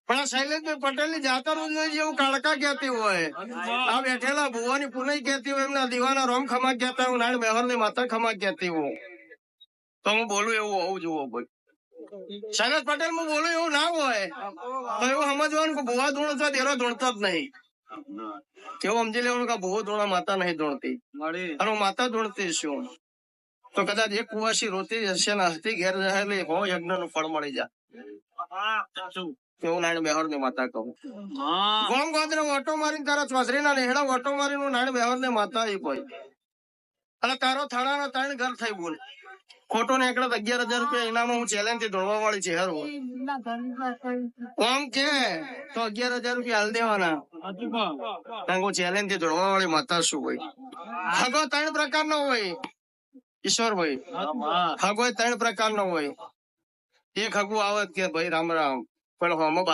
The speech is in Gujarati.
પણ આ શૈલેષભાઈ પટેલ ની જાતર જેવું કાળકા કહેતી હોય, આ બેઠેલા ભુવાની પુનઈ કહેતી હોય, એમના દીવાના રોમ ખમા કહેતા હોય, નાણ મેહર ની માતા ખમા કહેતી હોય, તો હું બોલું એવું હોવું જોવો ભાઈ. શૈલેષ પટેલ હું બોલું એવું ના હોય તો એવું સમજવાનું કે ભુવા ધૂણતો દેરો ધૂણતો જ નહીં. કેવું સમજી લેવાનું કે ભુવો ધૂણા માતા નહીં ધૂણતી અને હું માતા ધૂણતી છું તો કદાચ એક કુવાસી રોતી હશે ને હસ્તી ઘેર રહેલી હો યજ્ઞ નું ફળ મળી જાય. એવું નાણ મેહર ની માતા કહું. ગોમ ગોદરે ઓટો મારીને તારા ચોસરી ના નેહડા ઓટો મારીને નાણ મેહર ની માતા એ કોઈ અને તારો થાળાના 3 ઘર થઈ બોલ ખોટો ને એકડે 11,000 રૂપિયા ઇનામમાં હું ચેલેન્જ થી ધોળવા વાળી છે. હેરો આમ કે તો 11,000 રૂપિયા હાલ દેવાના કારણ કે ચેલેન્જ થી ધોળવા વાળી માતા શું હોય. હગો 3 પ્રકારનો હોય ઈશ્વરભાઈ. હગો 3 પ્રકારનો હોય. એક હગું આવે કે ભાઈ રામ રામ પણ